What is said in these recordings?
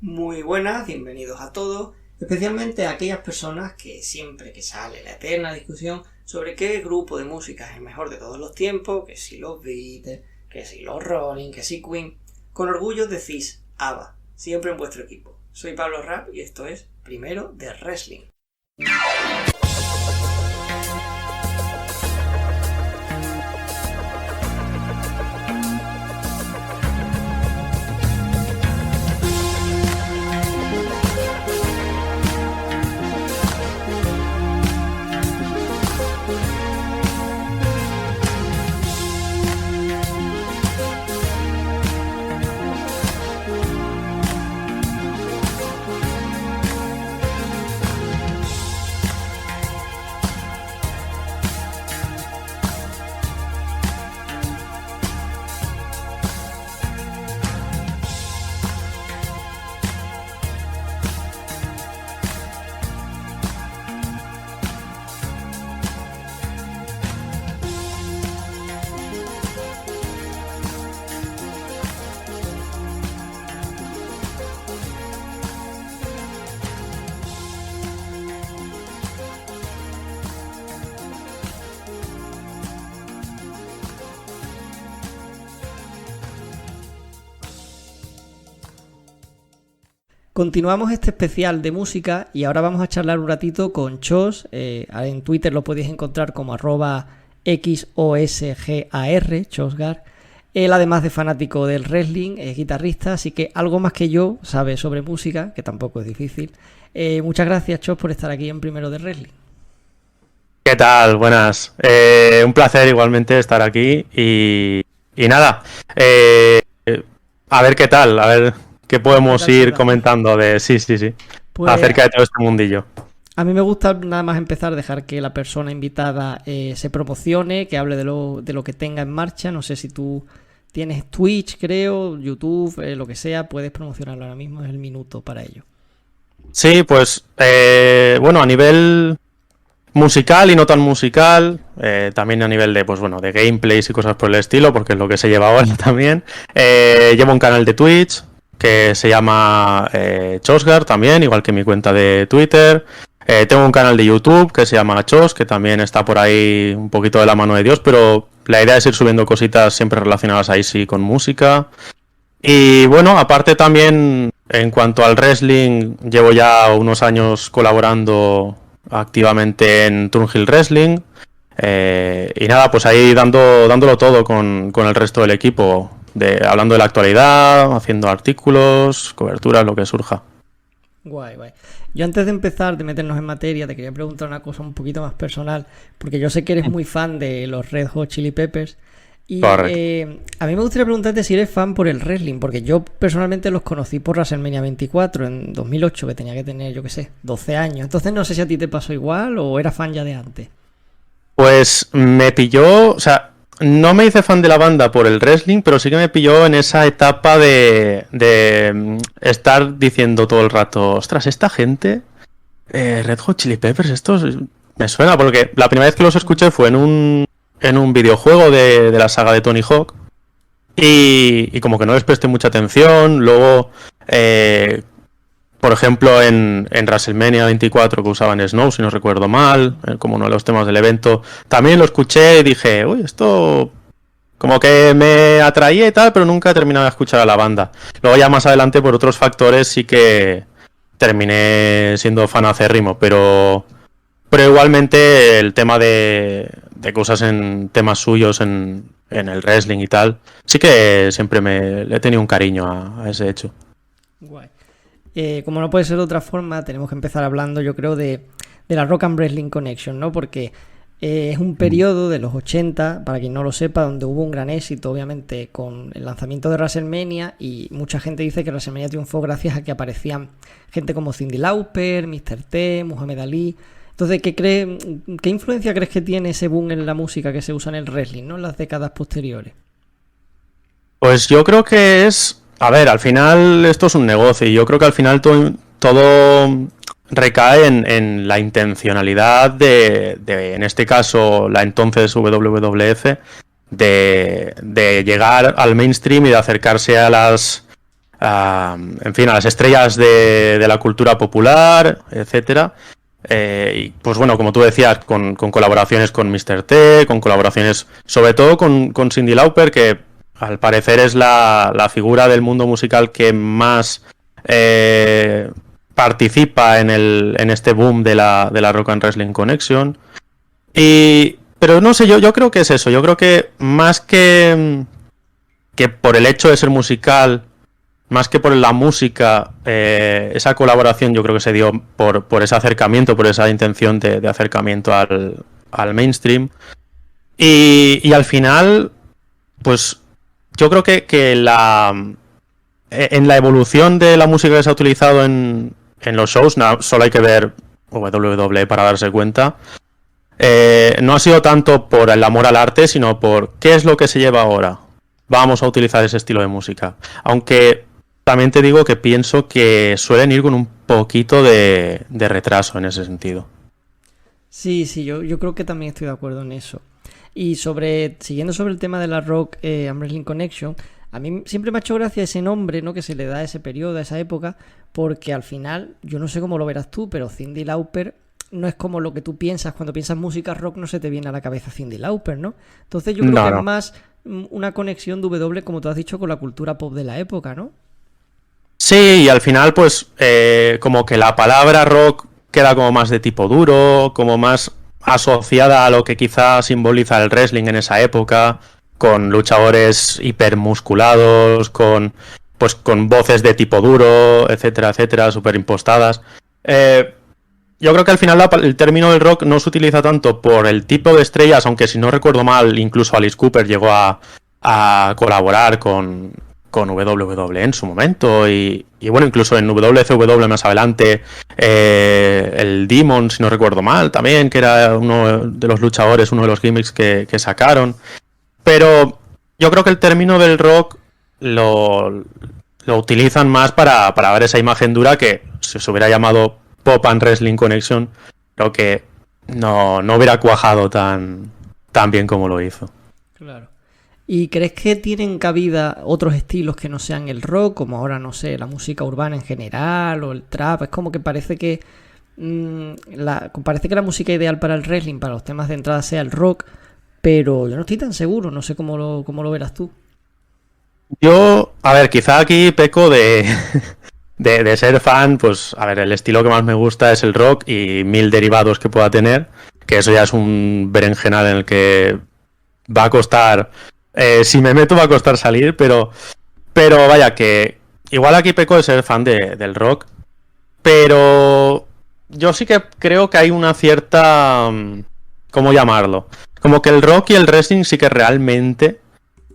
Muy buenas, bienvenidos a todos, especialmente a aquellas personas que siempre que sale la eterna discusión sobre qué grupo de música es el mejor de todos los tiempos, que si los Beatles, que si los Rolling, que si Queen, con orgullo decís ABBA, siempre en vuestro equipo. Soy Pablo Rapp y esto es Primero de Wrestling. Continuamos este especial de música y ahora vamos a charlar un ratito con Chos. En Twitter lo podéis encontrar como @XOSGAR, Chosgar. Él, además de fanático del wrestling, es guitarrista, así que algo más que yo sabe sobre música, que tampoco es difícil. Muchas gracias, Chos, por estar aquí en Primero de Wrestling. ¿Qué tal? Buenas. Un placer igualmente estar aquí y nada, a ver qué tal, a ver qué podemos ir comentando de sí, pues, acerca de todo este mundillo. A mí me gusta nada más empezar, dejar que la persona invitada se promocione, que hable de lo que tenga en marcha. No sé si tú tienes Twitch, creo, YouTube, lo que sea, puedes promocionarlo ahora mismo, es el minuto para ello. Sí, pues bueno, a nivel musical y no tan musical, también a nivel de, pues bueno, de gameplays y cosas por el estilo, porque es lo que se lleva ahora también. Llevo un canal de Twitch que se llama Chosgar también, igual que mi cuenta de Twitter. Tengo un canal de YouTube que se llama Chos, que también está por ahí un poquito de la mano de Dios, pero la idea es ir subiendo cositas siempre relacionadas ahí sí con música. Y bueno, aparte también en cuanto al wrestling, llevo ya unos años colaborando activamente en Turnhill Wrestling. Y nada, pues ahí dándolo todo con el resto del equipo. Hablando de la actualidad, haciendo artículos, coberturas, lo que surja. Guay. Yo antes de empezar, de meternos en materia, te quería preguntar una cosa un poquito más personal, porque yo sé que eres muy fan de los Red Hot Chili Peppers y a mí me gustaría preguntarte si eres fan por el wrestling, porque yo personalmente los conocí por WrestleMania 24 en 2008, que tenía que tener, yo qué sé, 12 años. Entonces no sé si a ti te pasó igual o eras fan ya de antes. Pues me pilló, o sea, no me hice fan de la banda por el wrestling, pero sí que me pilló en esa etapa de estar diciendo todo el rato, ostras, esta gente, Red Hot Chili Peppers, esto me suena, porque la primera vez que los escuché fue en un videojuego de la saga de Tony Hawk y como que no les presté mucha atención. Luego, por ejemplo, en WrestleMania 24 que usaban Snow, si no recuerdo mal, como uno de los temas del evento, también lo escuché y dije, uy, esto como que me atraía y tal, pero nunca he terminado de escuchar a la banda. Luego ya más adelante, por otros factores, sí que terminé siendo fan acérrimo, pero igualmente el tema de cosas en temas suyos en el wrestling y tal, sí que siempre le he tenido un cariño a ese hecho. Guay. Como no puede ser de otra forma, tenemos que empezar hablando, yo creo, de la Rock and Wrestling Connection, ¿no? Porque es un periodo de los 80, para quien no lo sepa, donde hubo un gran éxito, obviamente, con el lanzamiento de WrestleMania, y mucha gente dice que WrestleMania triunfó gracias a que aparecían gente como Cyndi Lauper, Mr. T, Muhammad Ali. Entonces, ¿qué influencia crees que tiene ese boom en la música que se usa en el wrestling, ¿no? En las décadas posteriores. Pues yo creo que es... A ver, al final esto es un negocio y yo creo que al final todo recae en la intencionalidad de, en este caso, la entonces WWF, de llegar al mainstream y de acercarse a las en fin, a las estrellas de la cultura popular, etcétera. Y pues bueno, como tú decías, con colaboraciones con Mr. T, con colaboraciones sobre todo con Cyndi Lauper, que al parecer es la figura del mundo musical que más participa en este boom de la Rock and Wrestling Connection. Pero no sé, yo creo que es eso. Yo creo que más que por el hecho de ser musical, más que por la música, esa colaboración yo creo que se dio por ese acercamiento, por esa intención de acercamiento al mainstream. Y al final, pues yo creo que en la evolución de la música que se ha utilizado en los shows, solo hay que ver WWE para darse cuenta. No ha sido tanto por el amor al arte, sino por qué es lo que se lleva ahora. Vamos a utilizar ese estilo de música. Aunque también te digo que pienso que suelen ir con un poquito de retraso en ese sentido. Sí, yo creo que también estoy de acuerdo en eso. Y siguiendo sobre el tema de la Rock and Wrestling Connection, a mí siempre me ha hecho gracia ese nombre, ¿no?, que se le da a ese periodo, a esa época, porque al final, yo no sé cómo lo verás tú, pero Cyndi Lauper no es como lo que tú piensas. Cuando piensas música rock no se te viene a la cabeza Cyndi Lauper, ¿no? Entonces yo creo que es más una conexión de W, como tú has dicho, con la cultura pop de la época, ¿no? Sí, y al final pues como que la palabra rock queda como más de tipo duro, como más asociada a lo que quizá simboliza el wrestling en esa época, con luchadores hipermusculados, con voces de tipo duro, etcétera, etcétera, súper impostadas. Yo creo que al final el término del rock no se utiliza tanto por el tipo de estrellas, aunque si no recuerdo mal, incluso Alice Cooper llegó a colaborar con WWE en su momento, y bueno, incluso en WCW más adelante, el Demon, si no recuerdo mal, también, que era uno de los luchadores, uno de los gimmicks que sacaron. Pero yo creo que el término del rock lo utilizan más para dar esa imagen dura, que si se hubiera llamado Pop and Wrestling Connection, creo que no hubiera cuajado tan bien como lo hizo. Claro. ¿Y crees que tienen cabida otros estilos que no sean el rock, como ahora, no sé, la música urbana en general o el trap? Es como que parece que la música ideal para el wrestling, para los temas de entrada, sea el rock, pero yo no estoy tan seguro, no sé cómo lo verás tú. Yo, a ver, quizá aquí peco de ser fan, pues, a ver, el estilo que más me gusta es el rock y mil derivados que pueda tener, que eso ya es un berenjenal en el que va a costar, si me meto va a costar salir, pero vaya, que igual aquí peco de ser fan del rock, pero yo sí que creo que hay una cierta, ¿cómo llamarlo? Como que el rock y el wrestling sí que realmente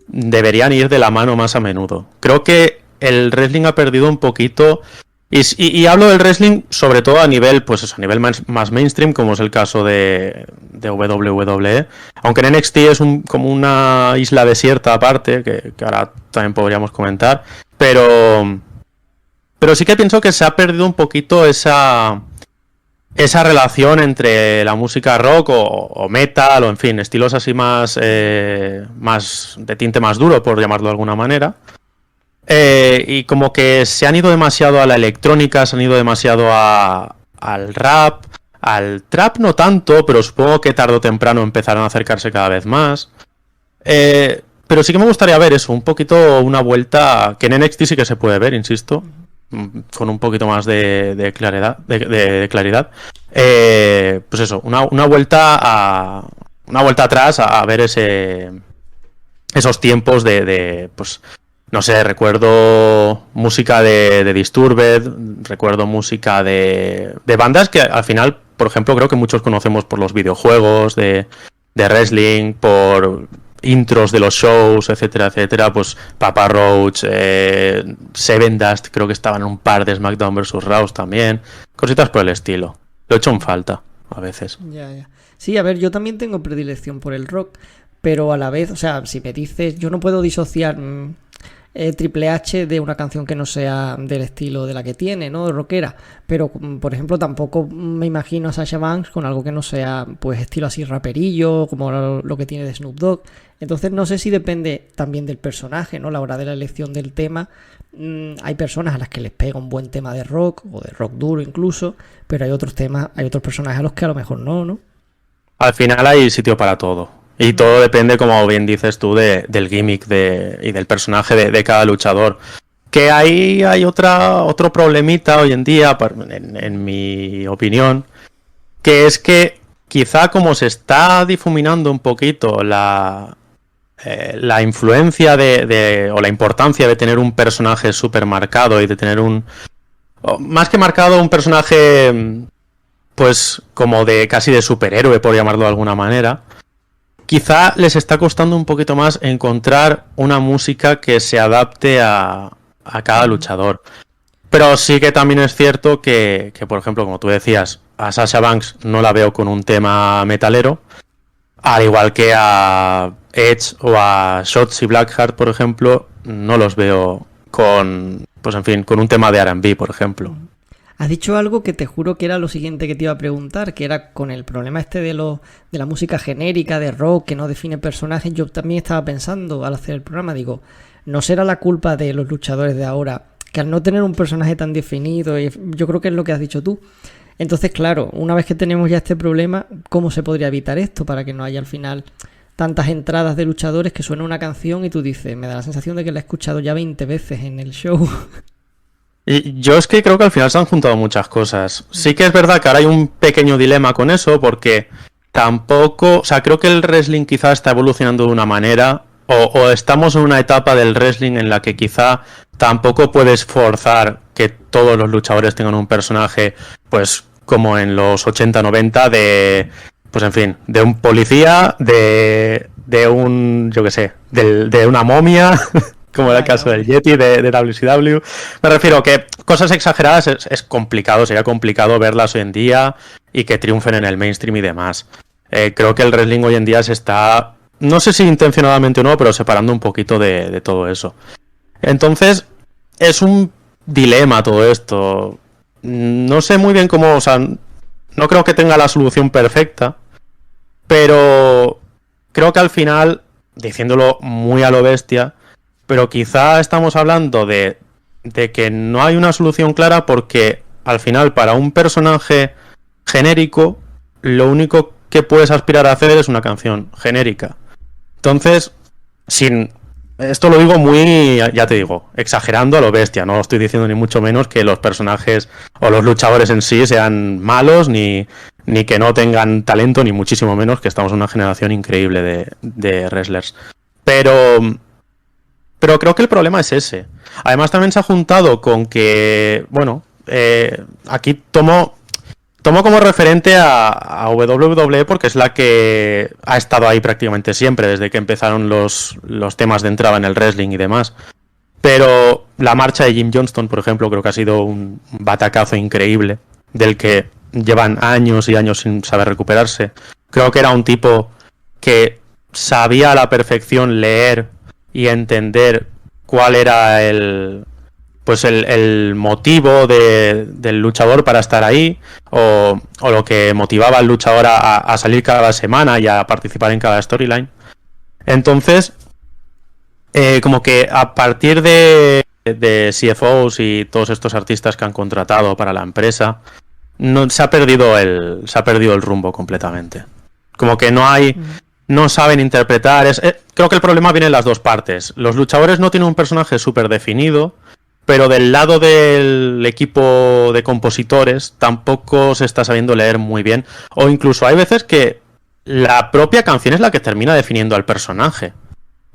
deberían ir de la mano más a menudo. Creo que el wrestling ha perdido un poquito, y hablo del wrestling sobre todo a nivel, pues eso, a nivel más mainstream, como es el caso de WWE, aunque en NXT es como una isla desierta aparte, que ahora también podríamos comentar, pero sí que pienso que se ha perdido un poquito esa relación entre la música rock o metal, o en fin, estilos así más de tinte más duro, por llamarlo de alguna manera. Y como que se han ido demasiado a la electrónica, se han ido demasiado al rap, al trap no tanto, pero supongo que tarde o temprano empezarán a acercarse cada vez más. Pero sí que me gustaría ver eso, un poquito una vuelta, que en NXT sí que se puede ver, insisto, con un poquito más de claridad, pues eso, una vuelta atrás a ver esos tiempos pues no sé, recuerdo música de Disturbed, recuerdo música de bandas que al final, por ejemplo, creo que muchos conocemos por los videojuegos de wrestling, por intros de los shows, etcétera, etcétera. Pues Papa Roach, Seven Dust, creo que estaban en un par de SmackDown vs. Raw también. Cositas por el estilo. Lo he hecho en falta a veces. Ya. Sí, a ver, yo también tengo predilección por el rock, pero a la vez, o sea, si me dices, yo no puedo disociar Triple H de una canción que no sea del estilo de la que tiene, ¿no? Rockera. Pero, por ejemplo, tampoco me imagino a Sasha Banks con algo que no sea, pues, estilo así raperillo, como lo que tiene de Snoop Dogg. Entonces, no sé si depende también del personaje, ¿no? A la hora de la elección del tema. Hay personas a las que les pega un buen tema de rock, o de rock duro incluso, pero hay otros temas, hay otros personajes a los que a lo mejor no, ¿no? Al final hay sitio para todo. Y todo depende, como bien dices tú, del gimmick y del personaje de cada luchador. Que ahí hay otro problemita hoy en día, en mi opinión, que es que quizá como se está difuminando un poquito la influencia o la importancia de tener un personaje súper marcado y de tener más que marcado, un personaje pues como casi de superhéroe, por llamarlo de alguna manera, quizá les está costando un poquito más encontrar una música que se adapte a cada luchador. Pero sí que también es cierto que, por ejemplo, como tú decías, a Sasha Banks no la veo con un tema metalero, al igual que a Edge o a Shotzi Blackheart, por ejemplo, no los veo con un tema de R&B, por ejemplo. Has dicho algo que te juro que era lo siguiente que te iba a preguntar, que era con el problema este de la música genérica, de rock, que no define personajes. Yo también estaba pensando al hacer el programa, digo, ¿no será la culpa de los luchadores de ahora que al no tener un personaje tan definido, y yo creo que es lo que has dicho tú? Entonces, claro, una vez que tenemos ya este problema, ¿cómo se podría evitar esto para que no haya al final tantas entradas de luchadores que suena una canción y tú dices, me da la sensación de que la he escuchado ya 20 veces en el show? Y yo es que creo que al final se han juntado muchas cosas. Sí que es verdad que ahora hay un pequeño dilema con eso, porque tampoco, o sea, creo que el wrestling quizá está evolucionando de una manera, o estamos en una etapa del wrestling en la que quizá tampoco puedes forzar que todos los luchadores tengan un personaje, pues como en los 80-90 de un policía, de un, yo qué sé, de una momia, como era el caso del Yeti de WCW. Me refiero que cosas exageradas es complicado, sería complicado verlas hoy en día y que triunfen en el mainstream y demás. Creo que el wrestling hoy en día se está, no sé si intencionadamente o no, pero separando un poquito de todo eso. Entonces, es un dilema todo esto. No sé muy bien cómo, o sea, no creo que tenga la solución perfecta, pero creo que al final, diciéndolo muy a lo bestia, pero quizá estamos hablando de que no hay una solución clara, porque al final para un personaje genérico lo único que puedes aspirar a hacer es una canción genérica. Entonces, esto lo digo muy, ya te digo, exagerando a lo bestia, no estoy diciendo ni mucho menos que los personajes o los luchadores en sí sean malos, ni que no tengan talento, ni muchísimo menos, que estamos en una generación increíble de wrestlers. Pero creo que el problema es ese. Además también se ha juntado con que, bueno, aquí tomo como referente a WWE porque es la que ha estado ahí prácticamente siempre, desde que empezaron los temas de entrada en el wrestling y demás. Pero la marcha de Jim Johnston, por ejemplo, creo que ha sido un batacazo increíble, del que llevan años y años sin saber recuperarse. Creo que era un tipo que sabía a la perfección leer y entender cuál era el motivo del luchador para estar ahí, o lo que motivaba al luchador a salir cada semana y a participar en cada storyline. Entonces, como que a partir de CFOs y todos estos artistas que han contratado para la empresa, se ha perdido el rumbo completamente. Como que no saben interpretar. Creo que el problema viene en las dos partes. Los luchadores no tienen un personaje súper definido, pero del lado del equipo de compositores tampoco se está sabiendo leer muy bien. O incluso hay veces que la propia canción es la que termina definiendo al personaje,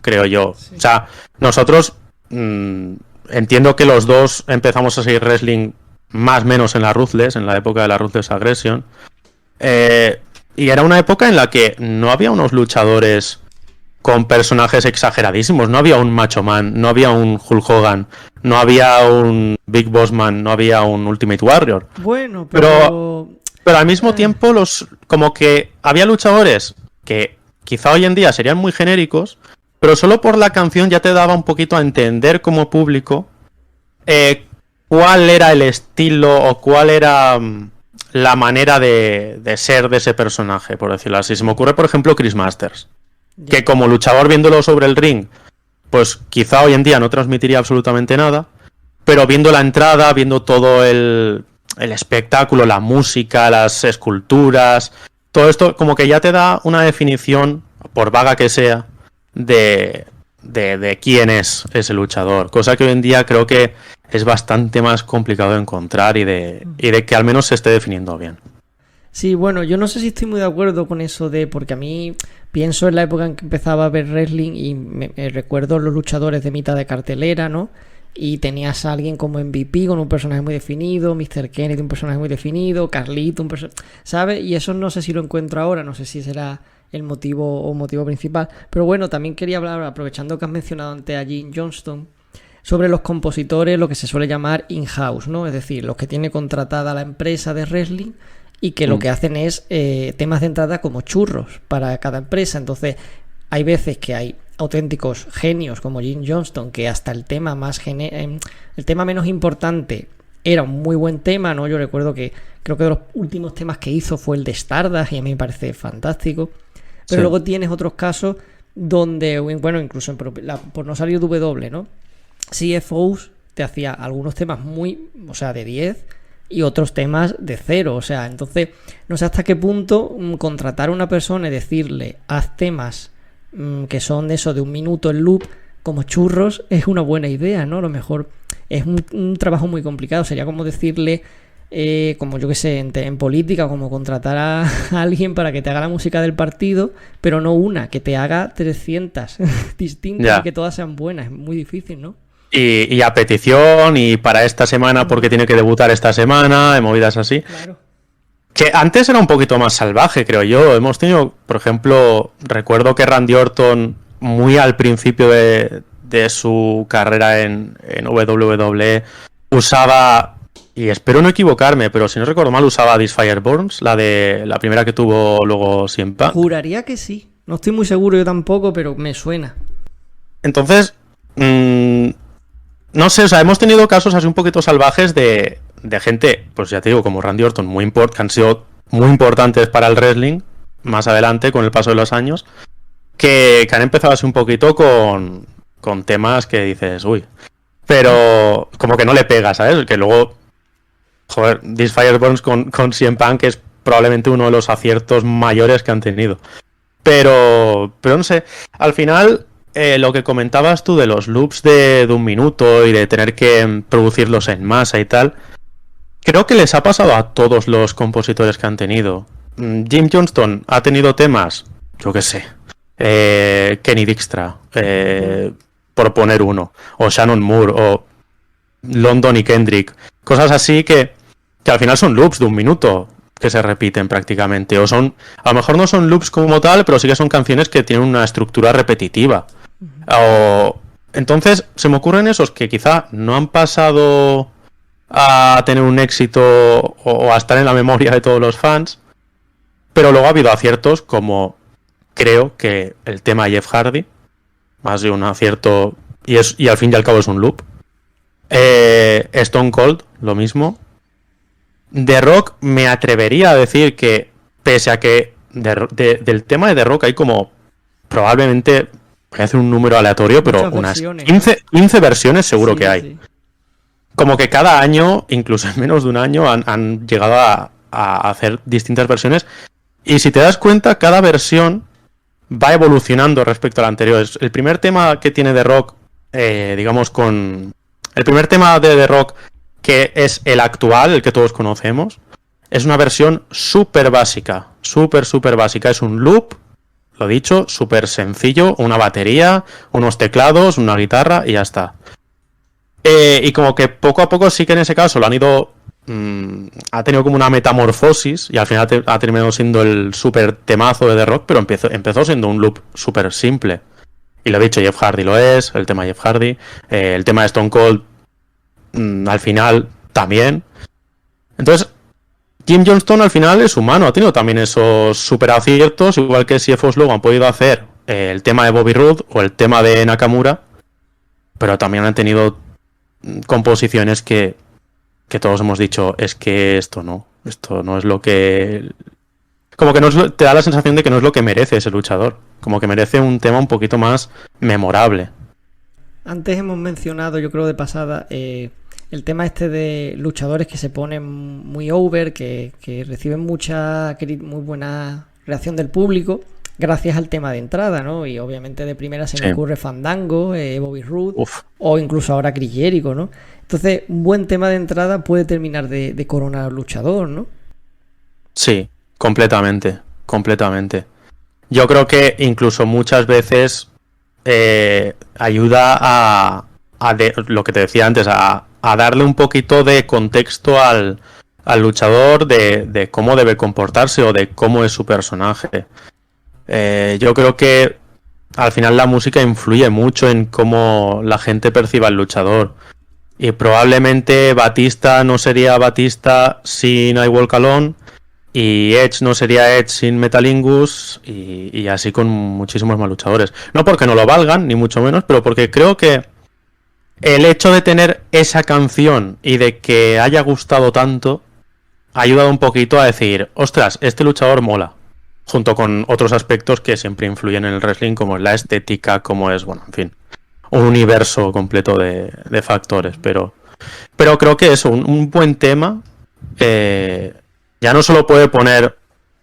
creo yo. Sí. O sea, nosotros entiendo que los dos empezamos a seguir wrestling más o menos en la Ruthless, en la época de la Ruthless Aggression. Y era una época en la que no había unos luchadores con personajes exageradísimos. No había un Macho Man, no había un Hulk Hogan, no había un Big Boss Man, no había un Ultimate Warrior. Bueno, pero al mismo tiempo, como que había luchadores que quizá hoy en día serían muy genéricos, pero solo por la canción ya te daba un poquito a entender como público cuál era el estilo o cuál era la manera de ser de ese personaje, por decirlo así. Se me ocurre, por ejemplo, Chris Masters, que como luchador viéndolo sobre el ring, pues quizá hoy en día no transmitiría absolutamente nada, pero viendo la entrada, viendo todo el espectáculo, la música, las esculturas, todo esto como que ya te da una definición, por vaga que sea, de quién es ese luchador, cosa que hoy en día creo que es bastante más complicado de encontrar y de que al menos se esté definiendo bien. Sí, bueno, yo no sé si estoy muy de acuerdo con eso porque a mí pienso en la época en que empezaba a ver wrestling y me recuerdo los luchadores de mitad de cartelera, ¿no? Y tenías a alguien como MVP con un personaje muy definido, Mr. Kennedy un personaje muy definido, Carlito un personaje, ¿sabes? Y eso no sé si lo encuentro ahora, no sé si será el motivo principal. Pero bueno, también quería hablar, aprovechando que has mencionado antes a Jim Johnston, sobre los compositores, lo que se suele llamar in-house, ¿no? Es decir, los que tiene contratada la empresa de wrestling y que lo que hacen es temas de entrada como churros para cada empresa. Entonces, hay veces que hay auténticos genios como Jim Johnston, que hasta el tema el tema menos importante era un muy buen tema, ¿no? Yo recuerdo que creo que de los últimos temas que hizo fue el de Stardust y a mí me parece fantástico. Pero luego tienes otros casos donde, bueno, incluso por no salir W, ¿no? CFOs te hacía algunos temas de 10 y otros temas de 0, o sea, entonces no sé hasta qué punto contratar a una persona y decirle haz temas que son de 1 minuto en loop como churros es una buena idea, ¿no? A lo mejor es un trabajo muy complicado, sería como decirle como yo que sé, en política, como contratar a alguien para que te haga la música del partido, pero no una, que te haga 300 distintas y que todas sean buenas, es muy difícil, ¿no? Y a petición, y para esta semana porque tiene que debutar esta semana, de movidas así. Claro. Que antes era un poquito más salvaje, creo yo. Hemos tenido, por ejemplo, recuerdo que Randy Orton, muy al principio de su carrera en WWE, usaba, y espero no equivocarme, pero si no recuerdo mal, usaba This Fireburns, la primera que tuvo luego CM Punk. Juraría que sí. No estoy muy seguro yo tampoco, pero me suena. Entonces, no sé, o sea, hemos tenido casos así un poquito salvajes de gente, pues ya te digo, como Randy Orton, que han sido muy importantes para el wrestling, más adelante, con el paso de los años, que han empezado así un poquito con temas que dices, uy, pero como que no le pega, ¿sabes? Que luego, joder, This Fireburns con CM Punk es probablemente uno de los aciertos mayores que han tenido. Pero no sé, al final, lo que comentabas tú de los loops de 1 minuto y de tener que producirlos en masa y tal, creo que les ha pasado a todos los compositores que han tenido. Jim Johnston ha tenido temas, yo qué sé, Kenny Dykstra, por poner uno, o Shannon Moore, o London y Kendrick, cosas así que al final son loops de 1 minuto que se repiten prácticamente, o son, a lo mejor no son loops como tal, pero sí que son canciones que tienen una estructura repetitiva. Entonces se me ocurren esos que quizá no han pasado a tener un éxito o a estar en la memoria de todos los fans, pero luego ha habido aciertos como creo que el tema de Jeff Hardy, más de un acierto y al fin y al cabo es un loop. Stone Cold, lo mismo. The Rock, me atrevería a decir que pese a que del tema de The Rock hay como probablemente, voy a hacer un número aleatorio, pero unas 15 versiones seguro que hay. Sí. Como que cada año, incluso en menos de un año, han llegado a hacer distintas versiones. Y si te das cuenta, cada versión va evolucionando respecto a la anterior. El primer tema que tiene The Rock, digamos con... El primer tema de The Rock, que es el actual, el que todos conocemos, es una versión súper básica. Súper básica. Es un loop, lo dicho, súper sencillo, una batería, unos teclados, una guitarra y ya está. Y como que poco a poco sí que en ese caso lo han ido... ha tenido como una metamorfosis y al final ha terminado siendo el súper temazo de The Rock, pero empezó siendo un loop súper simple. Y lo he dicho, Jeff Hardy lo es, el tema de Jeff Hardy, el tema de Stone Cold al final también. Entonces, Jim Johnston al final es humano, ha tenido también esos super aciertos, igual que CFOs luego han podido hacer el tema de Bobby Roode o el tema de Nakamura, pero también han tenido composiciones que todos hemos dicho, es que esto no es lo que... Como que te da la sensación de que no es lo que merece ese luchador, como que merece un tema un poquito más memorable. Antes hemos mencionado, yo creo de pasada, el tema este de luchadores que se ponen muy over, que reciben muy buena reacción del público gracias al tema de entrada, ¿no? Y obviamente de primera se me ocurre Fandango, Bobby Roode, o incluso ahora Chris Jericho, ¿no? Entonces, un buen tema de entrada puede terminar de coronar al luchador, ¿no? Sí, completamente. Yo creo que incluso muchas veces ayuda a lo que te decía antes, a darle un poquito de contexto al luchador de cómo debe comportarse o de cómo es su personaje. Yo creo que al final la música influye mucho en cómo la gente perciba al luchador. Y probablemente Batista no sería Batista sin I Walk Alone, y Edge no sería Edge sin Metalingus, y así con muchísimos más luchadores. No porque no lo valgan, ni mucho menos, pero porque creo que el hecho de tener esa canción y de que haya gustado tanto ha ayudado un poquito a decir, ostras, este luchador mola. Junto con otros aspectos que siempre influyen en el wrestling, como es la estética, como es, bueno, en fin, un universo completo de factores. Pero creo que eso, un buen tema, ya no solo puede poner...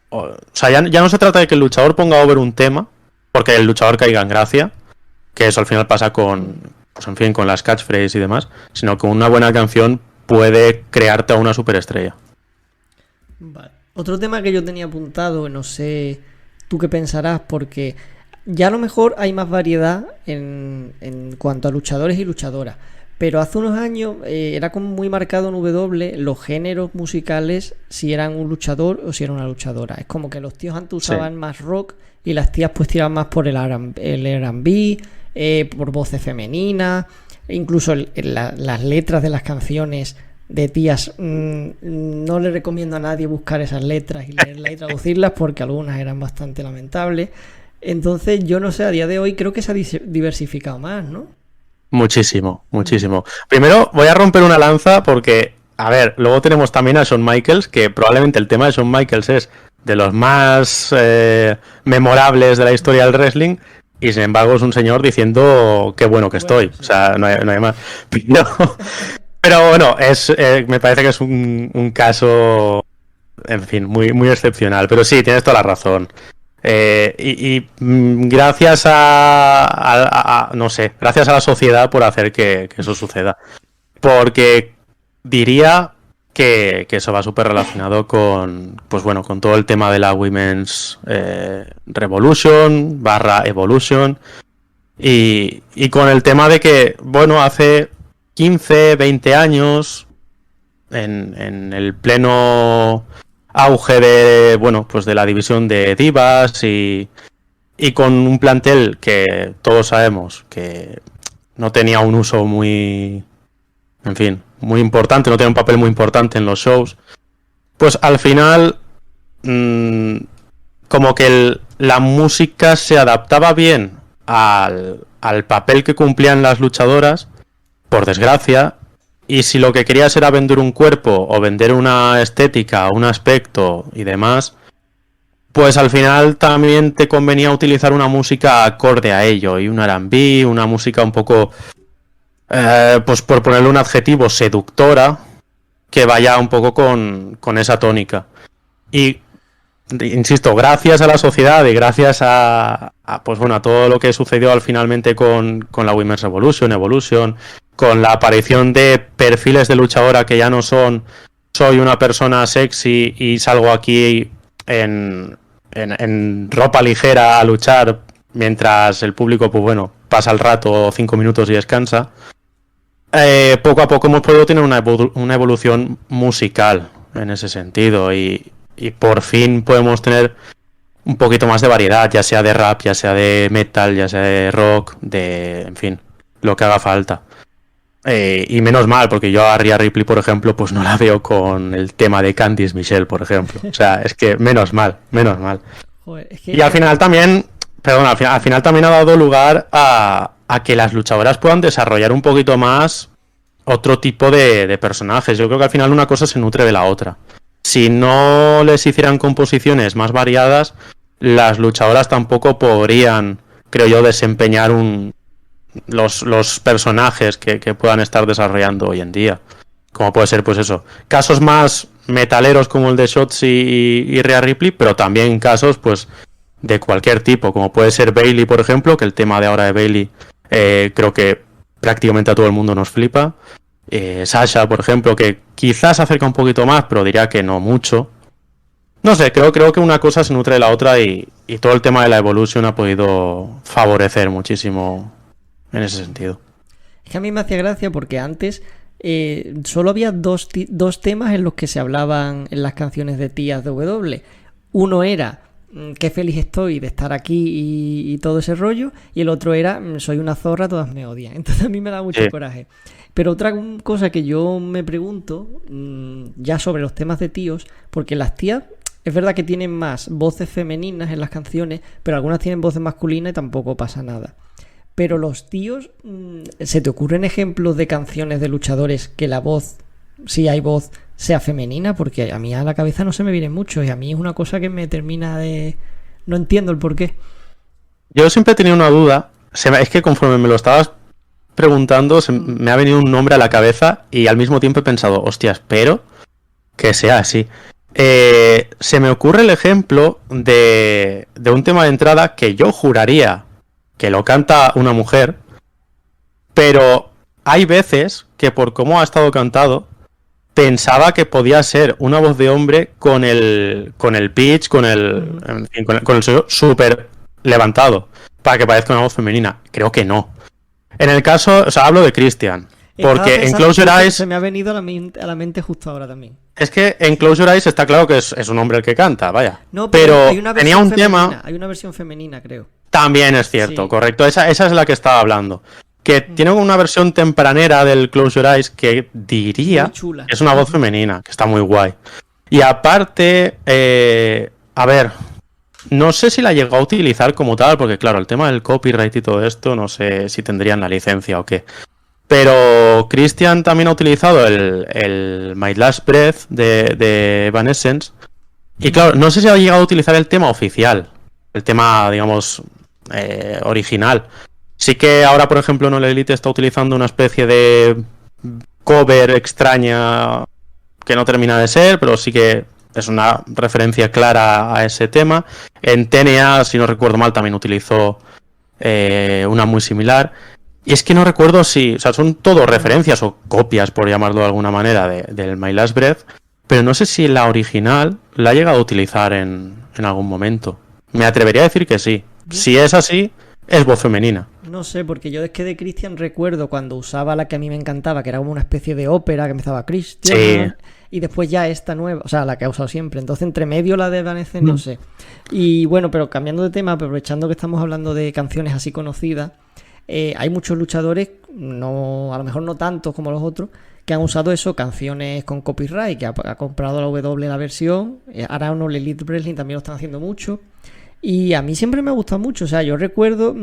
O sea, ya no se trata de que el luchador ponga over un tema, porque el luchador caiga en gracia, que eso al final pasa con, pues en fin, con las catchphrases y demás, sino que una buena canción puede crearte a una superestrella. Vale. Otro tema que yo tenía apuntado, no sé tú qué pensarás, porque ya a lo mejor hay más variedad en cuanto a luchadores y luchadoras, pero hace unos años era como muy marcado en W los géneros musicales, si eran un luchador o si era una luchadora. Es como que los tíos antes usaban más rock y las tías pues tiraban más por el R&B, por voces femeninas, incluso las letras de las canciones de tías, no le recomiendo a nadie buscar esas letras y leerlas y traducirlas porque algunas eran bastante lamentables. Entonces yo no sé, a día de hoy creo que se ha diversificado más, ¿no? Muchísimo. Primero voy a romper una lanza porque, a ver, luego tenemos también a Shawn Michaels, que probablemente el tema de Shawn Michaels es de los más memorables de la historia del wrestling, y sin embargo es un señor diciendo qué bueno que estoy. Sí. O sea, no hay más. Pero bueno, me parece que es un caso, en fin, muy, muy excepcional. Pero sí, tienes toda la razón. Gracias no sé, gracias a la sociedad por hacer que eso suceda. Porque diría que eso va súper relacionado con, pues bueno, con todo el tema de la Women's Revolution / Evolution. Y con el tema de que, bueno, hace 15, 20 años, en el pleno auge de, bueno, pues de la división de divas y con un plantel que todos sabemos que no tenía un uso muy, en fin, muy importante, no tenía un papel muy importante en los shows, pues al final como que la música se adaptaba bien al papel que cumplían las luchadoras, por desgracia, y si lo que querías era vender un cuerpo o vender una estética, un aspecto y demás, pues al final también te convenía utilizar una música acorde a ello, y un R&B, una música un poco, pues por ponerle un adjetivo, seductora, que vaya un poco con esa tónica. Y insisto, gracias a la sociedad y gracias a pues bueno, a todo lo que sucedió al finalmente con la Women's Evolution, con la aparición de perfiles de luchadora que ya no son soy una persona sexy y salgo aquí en ropa ligera a luchar mientras el público, pues bueno, pasa el rato 5 minutos y descansa. Poco a poco hemos podido tener una evolución musical en ese sentido y por fin podemos tener un poquito más de variedad, ya sea de rap, ya sea de metal, ya sea de rock, en fin, lo que haga falta. Y menos mal, porque yo a Rhea Ripley, por ejemplo, pues no la veo con el tema de Candice Michelle, por ejemplo. O sea, es que menos mal. Joder, es que... Y al final también, perdón, al final también ha dado lugar a que las luchadoras puedan desarrollar un poquito más otro tipo de personajes. Yo creo que al final una cosa se nutre de la otra. Si no les hicieran composiciones más variadas, las luchadoras tampoco podrían, creo yo, desempeñar los personajes que puedan estar desarrollando hoy en día. Como puede ser, pues eso, casos más metaleros como el de Shotzi y Rhea Ripley, pero también casos, pues, de cualquier tipo, como puede ser Bayley, por ejemplo, que el tema de ahora de Bayley creo que prácticamente a todo el mundo nos flipa. Sasha, por ejemplo, que quizás se acerca un poquito más, pero diría que no mucho. No sé, creo que una cosa se nutre de la otra y todo el tema de la Evolution ha podido favorecer muchísimo en ese sentido. Es que a mí me hacía gracia porque antes solo había dos temas en los que se hablaban en las canciones de tías de W. Uno era qué feliz estoy de estar aquí y todo ese rollo, y el otro era soy una zorra, todas me odian. Entonces a mí me da mucho coraje. Pero otra cosa que yo me pregunto ya sobre los temas de tíos, porque las tías es verdad que tienen más voces femeninas en las canciones, pero algunas tienen voces masculinas y tampoco pasa nada. Pero los tíos, ¿se te ocurren ejemplos de canciones de luchadores que la voz, si hay voz, sea femenina? Porque a mí a la cabeza no se me viene mucho y a mí es una cosa que me termina de... No entiendo el porqué. Yo siempre he tenido una duda, es que conforme me lo estabas preguntando, me ha venido un nombre a la cabeza y al mismo tiempo he pensado, hostia, espero que sea así. Se me ocurre el ejemplo de un tema de entrada que yo juraría que lo canta una mujer, pero hay veces que por cómo ha estado cantado pensaba que podía ser una voz de hombre con el pitch, con el sonido súper levantado para que parezca una voz femenina. Creo que no. En el caso, o sea, hablo de Christian, porque en Close Your Eyes se me ha venido a la mente justo ahora también. Es que en Close Your Eyes está claro que es un hombre el que canta, vaya. No, pero hay tenía un femenina, tema. Hay una versión femenina, creo. También es cierto, Sí. correcto. Esa es la que estaba hablando. Que tiene una versión tempranera del Close Your Eyes que diría chula. Es una voz femenina, que está muy guay. Y aparte, a ver, no sé si la llegó a utilizar como tal, porque claro, el tema del copyright y todo esto, no sé si tendrían la licencia o qué. Pero Christian también ha utilizado el My Last Breath de Evanescence. Y claro, no sé si ha llegado a utilizar el tema oficial, el tema, digamos, original. Sí que ahora, por ejemplo, No Elite está utilizando una especie de cover extraña que no termina de ser, pero sí que es una referencia clara a ese tema. En TNA, si no recuerdo mal, también utilizó una muy similar. Y es que no recuerdo si... O sea, son todo referencias o copias, por llamarlo de alguna manera, del My Last Breath. Pero no sé si la original la ha llegado a utilizar en algún momento. Me atrevería a decir que sí. Si es así, es voz femenina. No sé, porque yo es que de Christian recuerdo cuando usaba la que a mí me encantaba, que era como una especie de ópera que empezaba Christian. Sí. Y después ya esta nueva, o sea, la que ha usado siempre. Entonces, entre medio la de Evanescence, no sé. Y bueno, pero cambiando de tema, aprovechando que estamos hablando de canciones así conocidas, hay muchos luchadores, no, a lo mejor no tantos como los otros, que han usado eso, canciones con copyright, que ha comprado la W la versión. Ahora uno Elite Wrestling también lo están haciendo mucho. Y a mí siempre me ha gustado mucho. O sea, yo recuerdo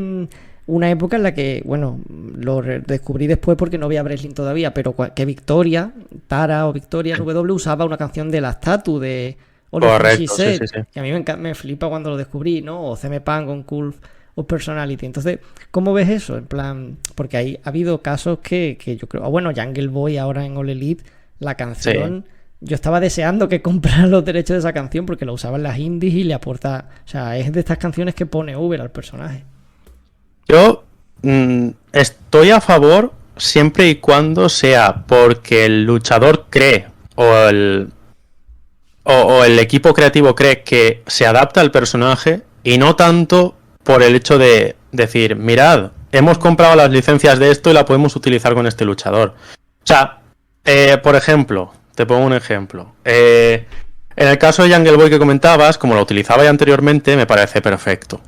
una época en la que, bueno, lo descubrí después porque no veía wrestling todavía, pero que Victoria, Tara o Victoria W usaba una canción de la Statue de Correcto, sí. Y a mí me flipa cuando lo descubrí, ¿no? O CM Punk con Cool o Personality. Entonces, ¿cómo ves eso? En plan, porque ha habido casos que yo creo... bueno, Jungle Boy ahora en All Elite, la canción... Sí. Yo estaba deseando que comprara los derechos de esa canción porque la usaban las indies y le aporta... O sea, es de estas canciones que pone Uber al personaje. Yo estoy a favor siempre y cuando sea porque el luchador cree o el equipo creativo cree que se adapta al personaje y no tanto por el hecho de decir, mirad, hemos comprado las licencias de esto y la podemos utilizar con este luchador. O sea, por ejemplo, te pongo un ejemplo. En el caso de Jungle Boy que comentabas, como lo utilizaba ya anteriormente, me parece perfecto.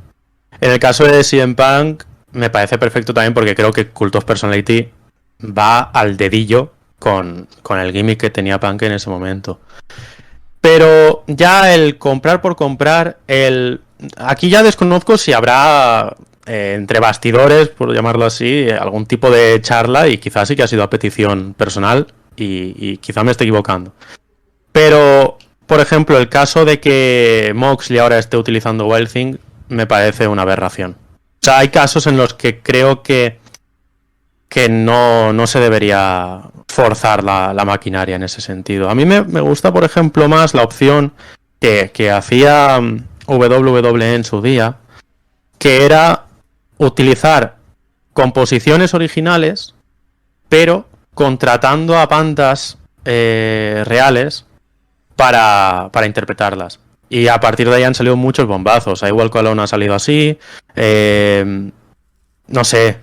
En el caso de CM Punk, me parece perfecto también porque creo que Cult of Personality va al dedillo con el gimmick que tenía Punk en ese momento. Pero ya el comprar por comprar, el aquí ya desconozco si habrá entre bastidores, por llamarlo así, algún tipo de charla y quizás sí que ha sido a petición personal y quizá me esté equivocando. Pero, por ejemplo, el caso de que Moxley ahora esté utilizando Wild Thing me parece una aberración. O sea, hay casos en los que creo que no se debería forzar la maquinaria en ese sentido. A mí me gusta, por ejemplo, más la opción que hacía WWE en su día, que era utilizar composiciones originales, pero contratando a bandas reales para interpretarlas. Y a partir de ahí han salido muchos bombazos. Igual Colón ha salido así. No sé.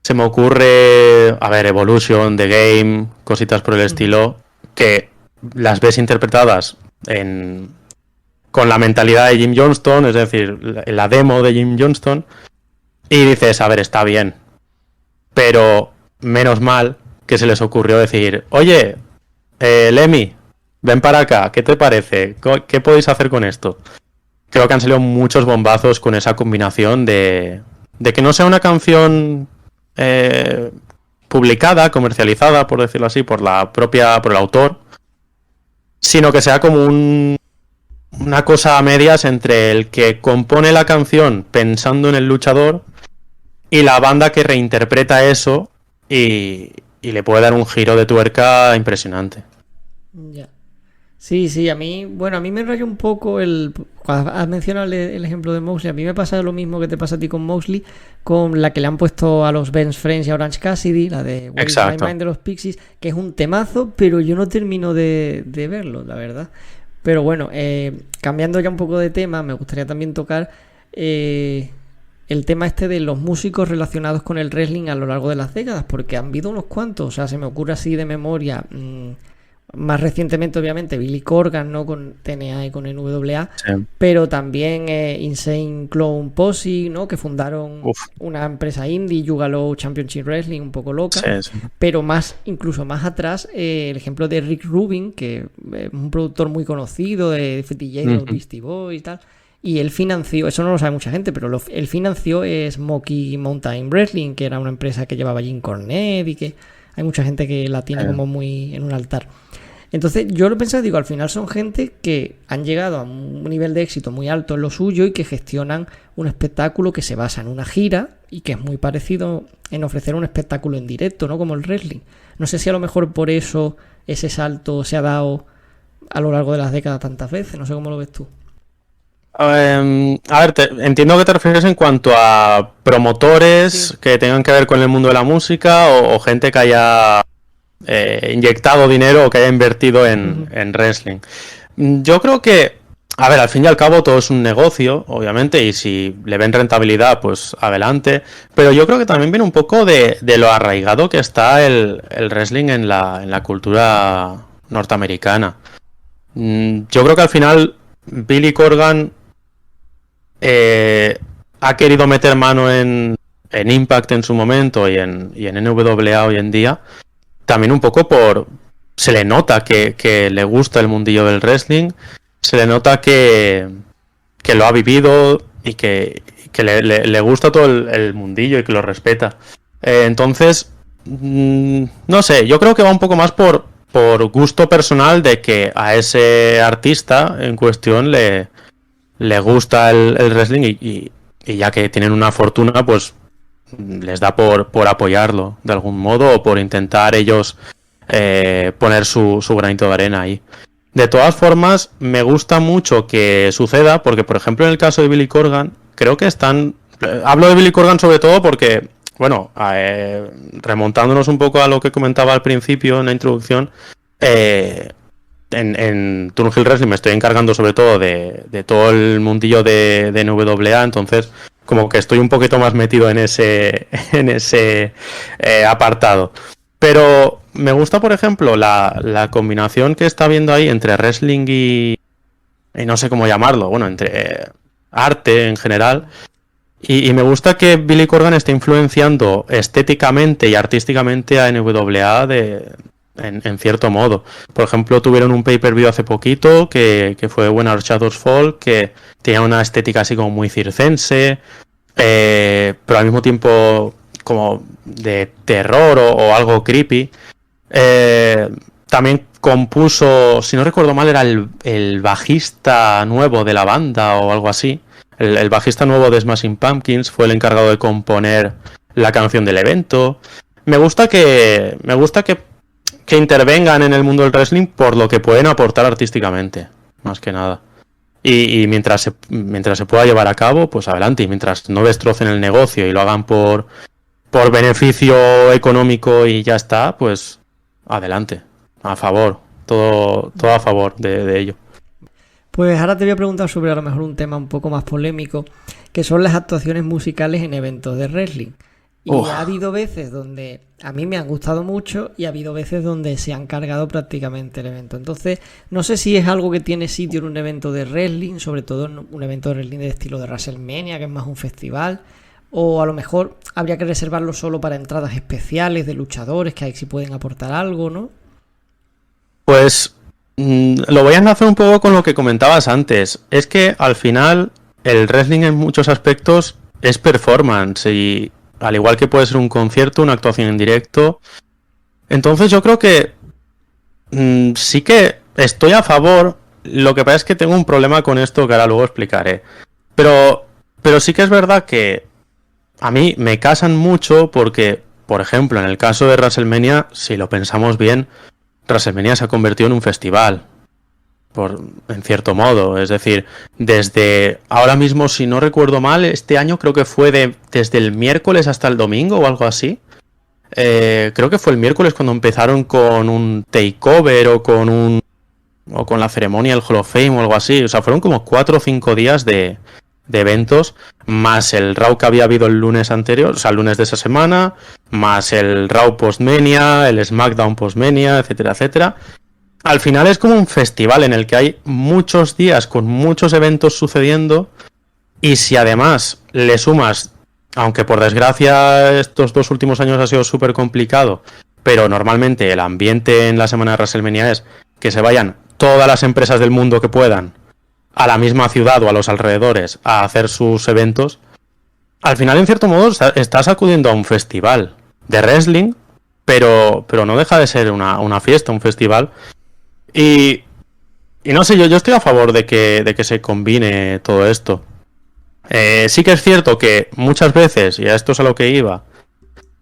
Se me ocurre, a ver, Evolution, The Game, cositas por el estilo, que las ves interpretadas con la mentalidad de Jim Johnston, es decir, la demo de Jim Johnston, y dices, a ver, está bien, pero menos mal que se les ocurrió decir, oye, Lemmy, ven para acá, ¿qué te parece? ¿Qué podéis hacer con esto? Creo que han salido muchos bombazos con esa combinación de que no sea una canción publicada, comercializada, por decirlo así, por el autor, sino que sea como una cosa a medias entre el que compone la canción pensando en el luchador y la banda que reinterpreta eso y le puede dar un giro de tuerca impresionante. Ya. Sí, a mí me rayó un poco cuando has mencionado el ejemplo de Moxley. A mí me pasa lo mismo que te pasa a ti con Moxley, con la que le han puesto a los Ben's Friends y a Orange Cassidy, la de Where is My Mind de los Pixies, que es un temazo, pero yo no termino de verlo, la verdad. Pero bueno, cambiando ya un poco de tema, me gustaría también tocar el tema este de los músicos relacionados con el wrestling a lo largo de las décadas, porque han habido unos cuantos, o sea, se me ocurre así de memoria. Más recientemente, obviamente, Billy Corgan, ¿no? Con TNA y con NWA, sí. Pero también Insane Clown Posse, ¿no? Que fundaron una empresa indie, Juggalo Championship Wrestling, un poco loca. Sí. Pero incluso más atrás, el ejemplo de Rick Rubin, que es un productor muy conocido de DJ, de los Beastie Boys y tal. Y él financió, eso no lo sabe mucha gente, pero él financió Smoky Mountain Wrestling, que era una empresa que llevaba Jim Cornette y que hay mucha gente que la tiene como muy en un altar. Entonces yo lo pensé, digo, al final son gente que han llegado a un nivel de éxito muy alto en lo suyo y que gestionan un espectáculo que se basa en una gira y que es muy parecido en ofrecer un espectáculo en directo, ¿no? Como el wrestling. No sé si a lo mejor por eso ese salto se ha dado a lo largo de las décadas tantas veces, no sé cómo lo ves tú. A ver, entiendo que te refieres en cuanto a promotores que tengan que ver con el mundo de la música o gente que haya inyectado dinero o que haya invertido en wrestling. Yo creo que, a ver, al fin y al cabo todo es un negocio, obviamente, y si le ven rentabilidad, pues adelante. Pero yo creo que también viene un poco de lo arraigado que está el wrestling en la cultura norteamericana. Yo creo que al final Billy Corgan ha querido meter mano en Impact en su momento y en NWA hoy en día, también un poco se le nota que le gusta el mundillo del wrestling, se le nota que lo ha vivido y que le gusta todo el mundillo y que lo respeta. Entonces, no sé, yo creo que va un poco más por gusto personal de que a ese artista en cuestión le gusta el wrestling y ya que tienen una fortuna, pues les da por apoyarlo de algún modo o por intentar ellos poner su granito de arena ahí. De todas formas, me gusta mucho que suceda porque, por ejemplo, en el caso de Billy Corgan, creo que hablo de Billy Corgan sobre todo porque, bueno, remontándonos un poco a lo que comentaba al principio en la introducción, en Turnhill Wrestling me estoy encargando sobre todo de todo el mundillo de NWA, entonces como que estoy un poquito más metido en ese apartado. Pero me gusta, por ejemplo, la combinación que está habiendo ahí entre wrestling y no sé cómo llamarlo, bueno, entre arte en general. Y me gusta que Billy Corgan esté influenciando estéticamente y artísticamente a NWA de en cierto modo. Por ejemplo, tuvieron un pay-per-view hace poquito que fue When Our Shadows Fall, que tenía una estética así como muy circense, pero al mismo tiempo como de terror o algo creepy. También compuso, si no recuerdo mal, era el bajista nuevo de la banda o algo así. El bajista nuevo de Smashing Pumpkins fue el encargado de componer la canción del evento. Me gusta que intervengan en el mundo del wrestling por lo que pueden aportar artísticamente, más que nada. Y mientras se pueda llevar a cabo, pues adelante. Y mientras no destrocen el negocio y lo hagan por beneficio económico y ya está, pues adelante. A favor. Todo a favor de ello. Pues ahora te voy a preguntar sobre a lo mejor un tema un poco más polémico, que son las actuaciones musicales en eventos de wrestling. Y ha habido veces donde a mí me han gustado mucho y ha habido veces donde se han cargado prácticamente el evento. Entonces, no sé si es algo que tiene sitio en un evento de wrestling, sobre todo en un evento de wrestling de estilo de WrestleMania, que es más un festival, o a lo mejor habría que reservarlo solo para entradas especiales de luchadores, que ahí sí pueden aportar algo, ¿no? Pues lo voy a enlazar un poco con lo que comentabas antes. Es que al final el wrestling en muchos aspectos es performance y al igual que puede ser un concierto, una actuación en directo. Entonces yo creo que sí que estoy a favor. Lo que pasa es que tengo un problema con esto que ahora luego explicaré. Pero sí que es verdad que a mí me casan mucho porque, por ejemplo, en el caso de WrestleMania, si lo pensamos bien, WrestleMania se ha convertido en un festival, en cierto modo. Es decir, desde ahora mismo, si no recuerdo mal, este año creo que fue desde el miércoles hasta el domingo o algo así. Creo que fue el miércoles cuando empezaron con un takeover o con la ceremonia del Hall of Fame o algo así. O sea, fueron como 4 o 5 días de eventos, más el Raw que había habido el lunes anterior, o sea, el lunes de esa semana, más el Raw post-Mania, el SmackDown post-Mania, etcétera, etcétera. Al final es como un festival en el que hay muchos días con muchos eventos sucediendo, y si además le sumas, aunque por desgracia estos 2 últimos años ha sido súper complicado, pero normalmente el ambiente en la semana de WrestleMania es que se vayan todas las empresas del mundo que puedan a la misma ciudad o a los alrededores a hacer sus eventos, al final en cierto modo estás acudiendo a un festival de wrestling, pero no deja de ser una fiesta, un festival. Y no sé, yo estoy a favor de que se combine todo esto. Sí que es cierto que muchas veces, y a esto es a lo que iba,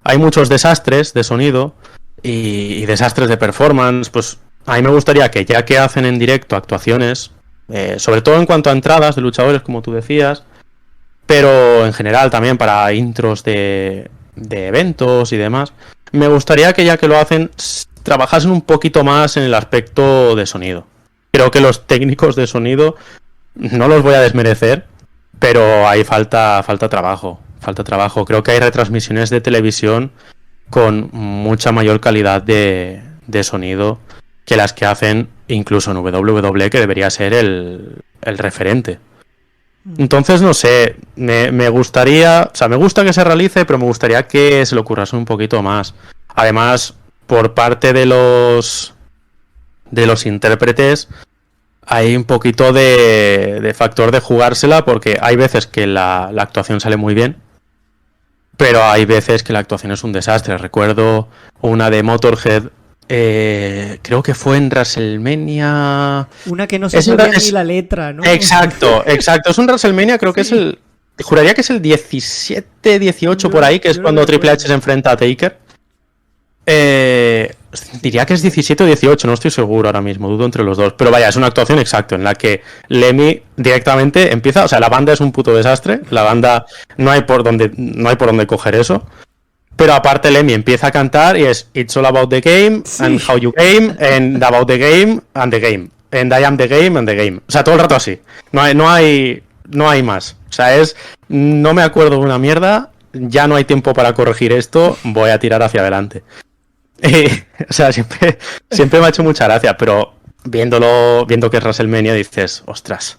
hay muchos desastres de sonido y desastres de performance. Pues a mí me gustaría que, ya que hacen en directo actuaciones, sobre todo en cuanto a entradas de luchadores, como tú decías, pero en general también para intros de eventos y demás, me gustaría que, ya que lo hacen, trabajasen un poquito más en el aspecto de sonido. Creo que los técnicos de sonido, no los voy a desmerecer, pero ahí falta trabajo. Creo que hay retransmisiones de televisión con mucha mayor calidad de sonido que las que hacen incluso en WWE, que debería ser el referente. Entonces, no sé, me gustaría, o sea, me gusta que se realice, pero me gustaría que se le ocurrase un poquito más. Además, por parte de los intérpretes, hay un poquito de factor de jugársela, porque hay veces que la actuación sale muy bien, pero hay veces que la actuación es un desastre. Recuerdo una de Motorhead, creo que fue en WrestleMania. Una que no se sabía ni la letra, ¿no? Exacto. Es un WrestleMania, creo que es el. Juraría que es el 17, 18 por ahí, que es cuando Triple H se enfrenta a Taker. Diría que es 17 o 18, no estoy seguro ahora mismo, dudo entre los dos. Pero vaya, es una actuación exacto en la que Lemmy directamente empieza. O sea, la banda es un puto desastre. La banda no hay por dónde coger eso. Pero aparte Lemmy empieza a cantar y es It's all about the game, and how you game, and about the game, and the game. And I am the game, and the game. O sea, todo el rato así. No hay más. O sea, no me acuerdo de una mierda, ya no hay tiempo para corregir esto, voy a tirar hacia adelante. O sea, siempre me ha hecho mucha gracia, pero viendo que es WrestleMania dices, ostras,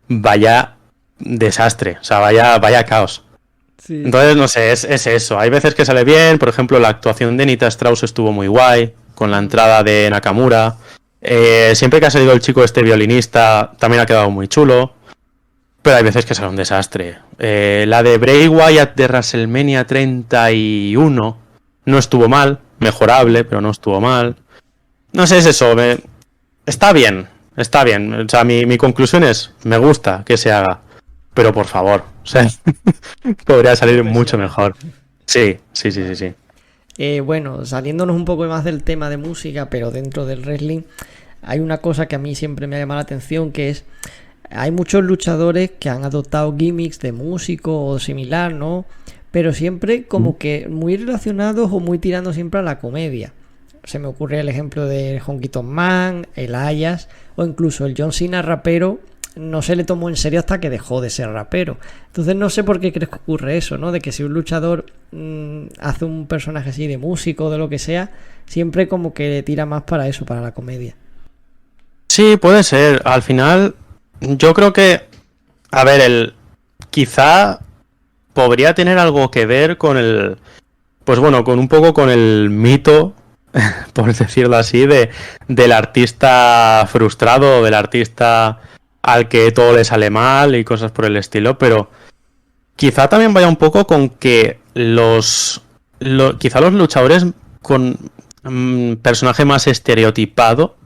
vaya desastre, o sea, vaya caos. Sí. Entonces, no sé, es eso. Hay veces que sale bien, por ejemplo, la actuación de Nita Strauss estuvo muy guay, con la entrada de Nakamura. Siempre que ha salido el chico este violinista, también ha quedado muy chulo. Pero hay veces que será un desastre. La de Bray Wyatt de WrestleMania 31 no estuvo mal. Mejorable, pero no estuvo mal. No sé, es eso. Está bien. Está bien. O sea, mi conclusión es, me gusta que se haga. Pero por favor, o sea, podría salir mucho mejor. Sí. Bueno, saliéndonos un poco más del tema de música, pero dentro del wrestling, hay una cosa que a mí siempre me ha llamado la atención, que es, hay muchos luchadores que han adoptado gimmicks de músico o similar, ¿no? Pero siempre como que muy relacionados o muy tirando siempre a la comedia. Se me ocurre el ejemplo de Honky Tonk Man, el Ayas, o incluso el John Cena rapero. No se le tomó en serio hasta que dejó de ser rapero. Entonces no sé por qué crees que ocurre eso, ¿no? De que si un luchador hace un personaje así de músico o de lo que sea, siempre como que tira más para eso, para la comedia. Sí, puede ser. Al final, yo creo que, a ver, quizá podría tener algo que ver con pues bueno, con un poco con el mito, por decirlo así, del artista frustrado, del artista al que todo le sale mal y cosas por el estilo, pero quizá también vaya un poco con que quizá los luchadores con personaje más estereotipado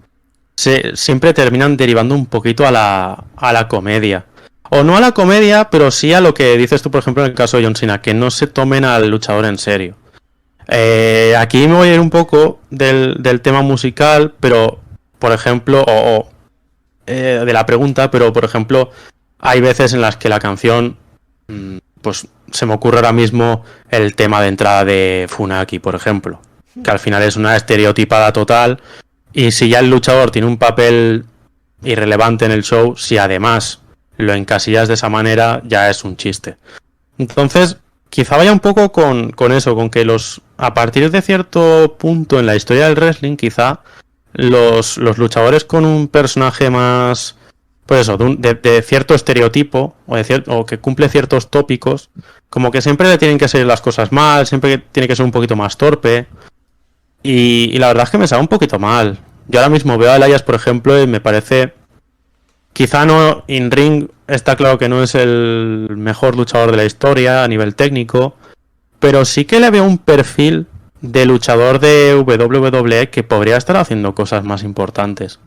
siempre terminan derivando un poquito a la comedia. O no a la comedia, pero sí a lo que dices tú, por ejemplo, en el caso de John Cena, que no se tomen al luchador en serio. Aquí me voy a ir un poco del tema musical, pero, por ejemplo, de la pregunta, pero por ejemplo, hay veces en las que la canción, pues se me ocurre ahora mismo el tema de entrada de Funaki, por ejemplo, que al final es una estereotipada total, y si ya el luchador tiene un papel irrelevante en el show, si además lo encasillas de esa manera, ya es un chiste. Entonces, quizá vaya un poco con eso, con que a partir de cierto punto en la historia del wrestling, quizá los luchadores con un personaje más, pues eso, de cierto estereotipo o que cumple ciertos tópicos, como que siempre le tienen que salir las cosas mal, siempre tiene que ser un poquito más torpe, y la verdad es que me sale un poquito mal. Yo ahora mismo veo a Elias, por ejemplo, y me parece, quizá no in ring, está claro que no es el mejor luchador de la historia a nivel técnico, pero sí que le veo un perfil de luchador de WWE que podría estar haciendo cosas más importantes.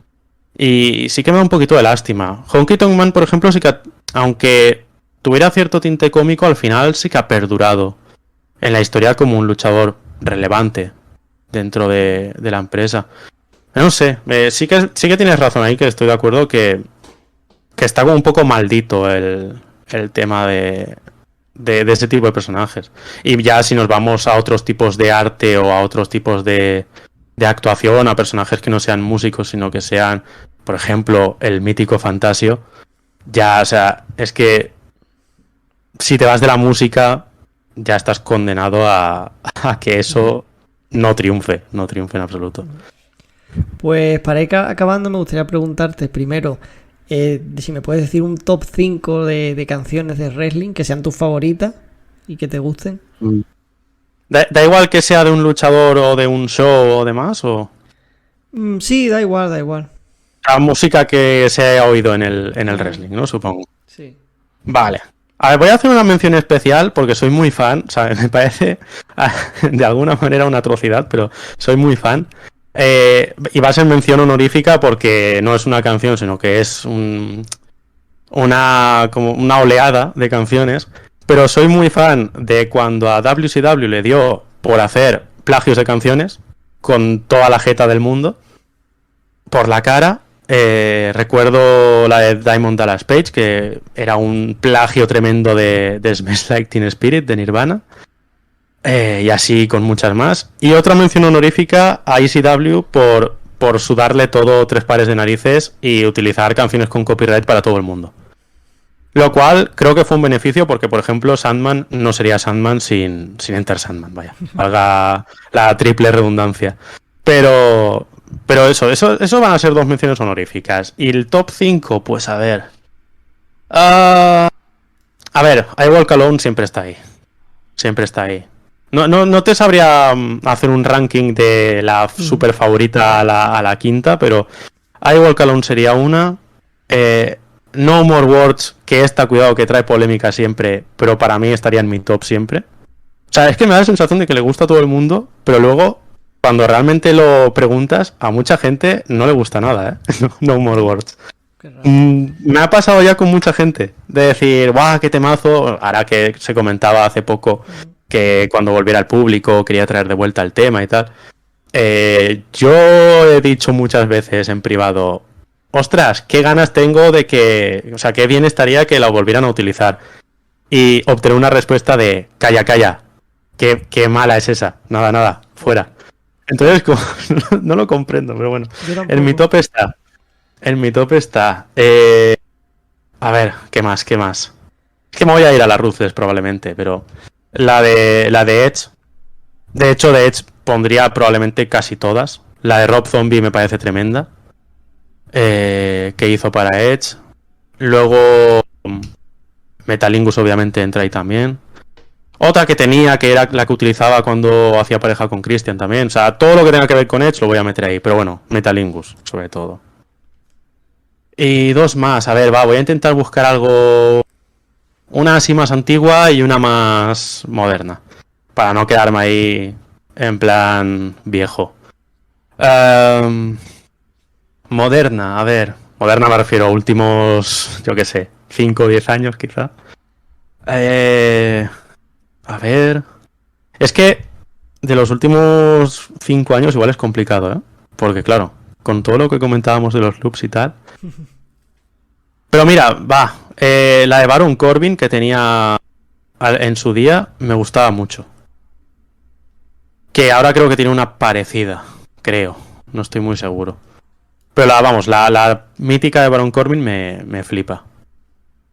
Y sí que me da un poquito de lástima. Honky Tonk Man, por ejemplo, sí que, aunque tuviera cierto tinte cómico, al final sí que ha perdurado en la historia como un luchador relevante dentro de la empresa. No sé, sí que tienes razón ahí, que estoy de acuerdo que está como un poco maldito el tema de ese tipo de personajes. Y ya si nos vamos a otros tipos de arte o a otros tipos de actuación, a personajes que no sean músicos, sino que sean, por ejemplo, el mítico Fantasio, ya, o sea, es que si te vas de la música, ya estás condenado a que eso no triunfe en absoluto. Pues para ir acabando, me gustaría preguntarte primero, si me puedes decir un top 5 de canciones de wrestling que sean tus favoritas y que te gusten. Da igual que sea de un luchador o de un show o demás, o Sí, da igual. la música que se haya oído en el wrestling, ¿no? Supongo. Sí. Vale. A ver, voy a hacer una mención especial porque soy muy fan, ¿sabes? Me parece de alguna manera una atrocidad, pero soy muy fan. Y va a ser mención honorífica porque no es una canción, sino que es como una oleada de canciones. Pero soy muy fan de cuando a WCW le dio por hacer plagios de canciones con toda la jeta del mundo por la cara. Recuerdo la de Diamond Dallas Page, que era un plagio tremendo de Smells Like Teen Spirit de Nirvana. Y así con muchas más. Y otra mención honorífica a ECW por sudarle todo 3 pares de narices y utilizar canciones con copyright para todo el mundo. Lo cual creo que fue un beneficio porque, por ejemplo, Sandman no sería Sandman sin Enter Sandman, vaya. Valga la triple redundancia. Pero eso van a ser 2 menciones honoríficas. Y el top 5, pues a ver. A ver, I Walk Alone siempre está ahí. Siempre está ahí. No te sabría hacer un ranking de la super favorita a la quinta, pero I Walk Alone sería una. No More Words, que cuidado, que trae polémica siempre, pero para mí estaría en mi top siempre. O sea, es que me da la sensación de que le gusta a todo el mundo, pero luego, cuando realmente lo preguntas, a mucha gente no le gusta nada, ¿eh? No More Words. Me ha pasado ya con mucha gente de decir, ¡guau, qué temazo! Ahora que se comentaba hace poco que cuando volviera al público quería traer de vuelta el tema y tal. Yo he dicho muchas veces en privado, ostras, qué ganas tengo de que, o sea, qué bien estaría que la volvieran a utilizar. Y obtener una respuesta de, calla, qué mala es esa, nada, fuera. Entonces, no lo comprendo, pero bueno, en mi top está. A ver, ¿qué más? Es que me voy a ir a las Ruthless probablemente, pero la de Edge. De hecho, de Edge pondría probablemente casi todas. La de Rob Zombie me parece tremenda. Que hizo para Edge. Luego Metalingus obviamente entra ahí también. Otra que tenía, que era la que utilizaba cuando hacía pareja con Christian también. O sea, todo lo que tenga que ver con Edge lo voy a meter ahí. Pero bueno, Metalingus, sobre todo. Y dos más. A ver, voy a intentar buscar algo... Una así más antigua y una más moderna. Para no quedarme ahí en plan viejo. Moderna, a ver. Moderna me refiero a últimos, yo qué sé, 5 o 10 años quizá. A ver... Es que de los últimos 5 años igual es complicado, ¿eh? Porque claro, con todo lo que comentábamos de los loops y tal... Pero mira, la de Baron Corbin que tenía en su día me gustaba mucho. Que ahora creo que tiene una parecida, creo, no estoy muy seguro. Pero la mítica de Baron Corbin me flipa.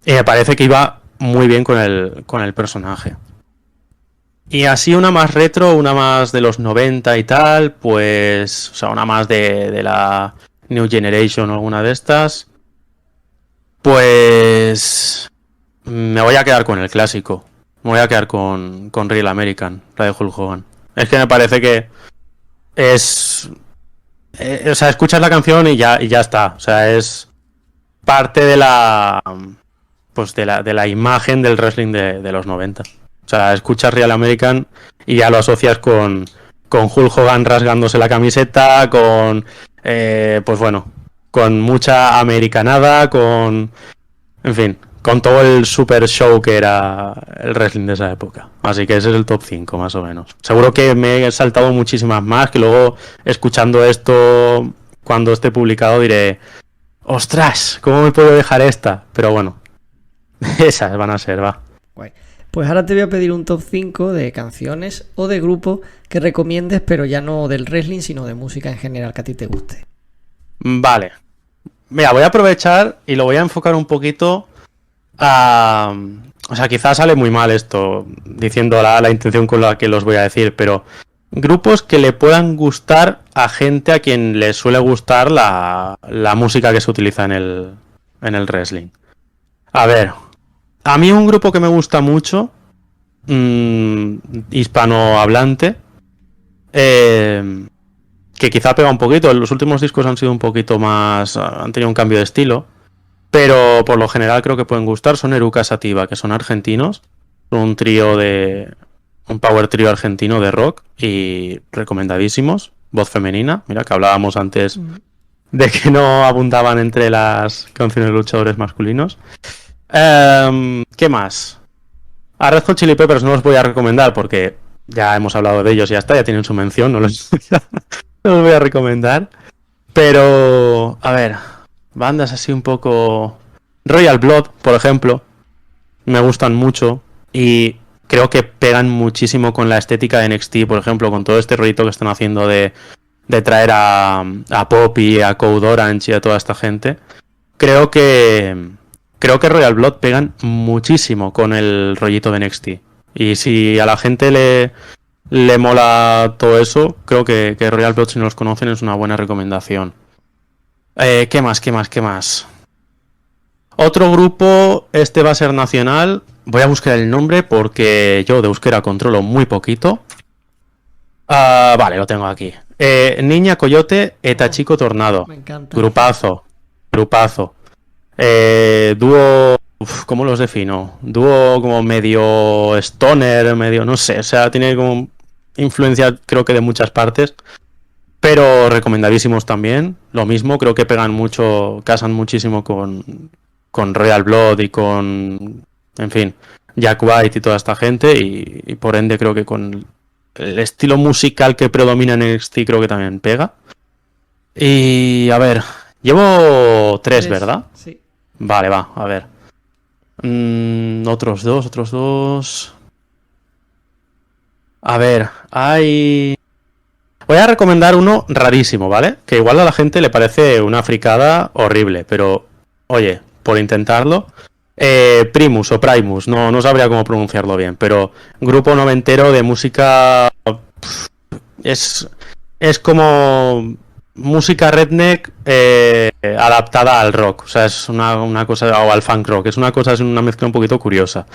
Y me parece que iba muy bien con el personaje. Y así una más retro, una más de los 90 y tal, pues... O sea, una más de la New Generation o alguna de estas... Pues... Me voy a quedar con el clásico. Me voy a quedar con Real American, la de Hulk Hogan. Es que me parece que es... o sea, escuchas la canción y ya está. O sea, es parte de la... Pues de la imagen del wrestling de los 90. O sea, escuchas Real American y ya lo asocias con Hulk Hogan rasgándose la camiseta, con... pues bueno... Con mucha americanada, en fin, con todo el super show que era el wrestling de esa época. Así que ese es el top 5, más o menos. Seguro que me he saltado muchísimas más, que luego, escuchando esto, cuando esté publicado, diré, ¡ostras! ¿Cómo me puedo dejar esta? Pero bueno, esas van a ser, va. Guay. Pues ahora te voy a pedir un top 5 de canciones o de grupos que recomiendes, pero ya no del wrestling, sino de música en general que a ti te guste. Vale. Mira, voy a aprovechar y lo voy a enfocar un poquito a... O sea, quizás sale muy mal esto, diciendo la intención con la que los voy a decir, pero grupos que le puedan gustar a gente a quien le suele gustar la música que se utiliza en el wrestling. A ver, a mí un grupo que me gusta mucho, hispanohablante, que quizá pega un poquito, los últimos discos han sido un poquito más... han tenido un cambio de estilo, pero por lo general creo que pueden gustar, son Eruca Sativa, que son argentinos, son un power trío argentino de rock y recomendadísimos, voz femenina, mira que hablábamos antes de que no abundaban entre las canciones de luchadores masculinos. ¿Qué más? A Red Hot Chili Peppers no los voy a recomendar porque ya hemos hablado de ellos y ya está, ya tienen su mención, no los voy a recomendar. Pero, a ver, bandas así un poco... Royal Blood, por ejemplo, me gustan mucho y creo que pegan muchísimo con la estética de NXT, por ejemplo, con todo este rollito que están haciendo de traer a Poppy, a Code Orange y a toda esta gente. Creo que Royal Blood pegan muchísimo con el rollito de NXT. Y si a la gente le mola todo eso, creo que Royal Blood, si no los conocen, es una buena recomendación. ¿Qué más? Otro grupo, este va a ser nacional. Voy a buscar el nombre porque yo de euskera controlo muy poquito. Vale, lo tengo aquí. Niña Coyote, Etachiko Tornado. Me encanta. Grupazo. Dúo. ¿Cómo los defino? Dúo como medio stoner, medio. No sé. O sea, tiene como influencia, creo que de muchas partes. Pero recomendadísimos también. Lo mismo, creo que pegan mucho, casan muchísimo con Royal Blood y con. En fin, Jack White y toda esta gente. Y por ende, creo que con el estilo musical que predomina en NXT, creo que también pega. Y a ver, llevo tres, ¿verdad? Sí. Vale, va, a ver. Otros dos. A ver, hay. Voy a recomendar uno rarísimo, ¿vale? Que igual a la gente le parece una fricada horrible, pero oye, por intentarlo. Primus o Primus, no sabría cómo pronunciarlo bien, pero grupo noventero de música. Es como música redneck adaptada al rock. O sea, es una cosa, o al funk rock. Es una mezcla un poquito curiosa.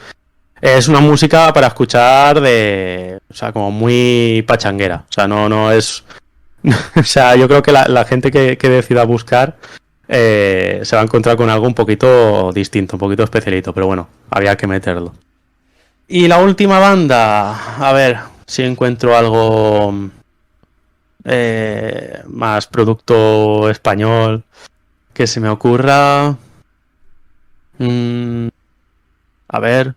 Es una música para escuchar o sea, como muy pachanguera. O sea, no es. O sea, yo creo que la gente que decida buscar se va a encontrar con algo un poquito distinto, un poquito especialito, pero bueno, había que meterlo. Y la última banda, a ver si encuentro algo más producto español que se me ocurra. A ver.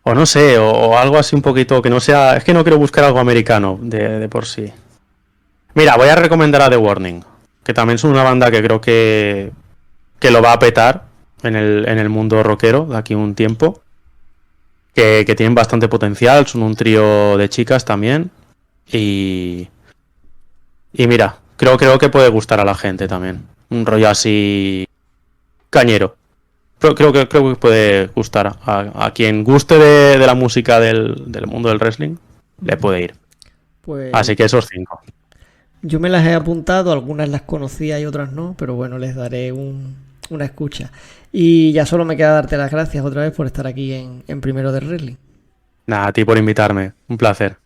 O no sé, o algo así un poquito que no sea. Es que no quiero buscar algo americano de por sí. Mira, voy a recomendar a The Warning, que también es una banda que creo que lo va a petar en el mundo rockero de aquí a un tiempo. Que tienen bastante potencial, son un trío de chicas también. Y mira, creo que puede gustar a la gente también. Un rollo así cañero. Creo que puede gustar a quien guste de la música del mundo del wrestling, le puede ir. Pues Así que esos 5. yo me las he apuntado, algunas las conocía y otras no, pero bueno, les daré una escucha. Y ya solo me queda darte las gracias otra vez por estar aquí en Primero de Wrestling. Nada, a ti por invitarme, un placer.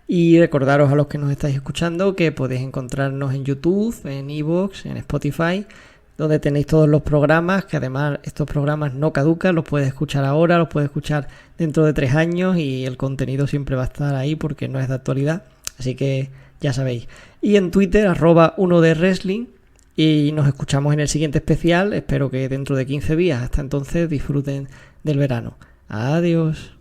Y recordaros a los que nos estáis escuchando que podéis encontrarnos en YouTube, en iVoox, en Spotify, donde tenéis todos los programas, que además estos programas no caducan, los puedes escuchar ahora, los puedes escuchar dentro de 3 años y el contenido siempre va a estar ahí porque no es de actualidad, así que ya sabéis. Y en Twitter, @1DWrestling, y nos escuchamos en el siguiente especial, espero que dentro de 15 días. Hasta entonces disfruten del verano. Adiós.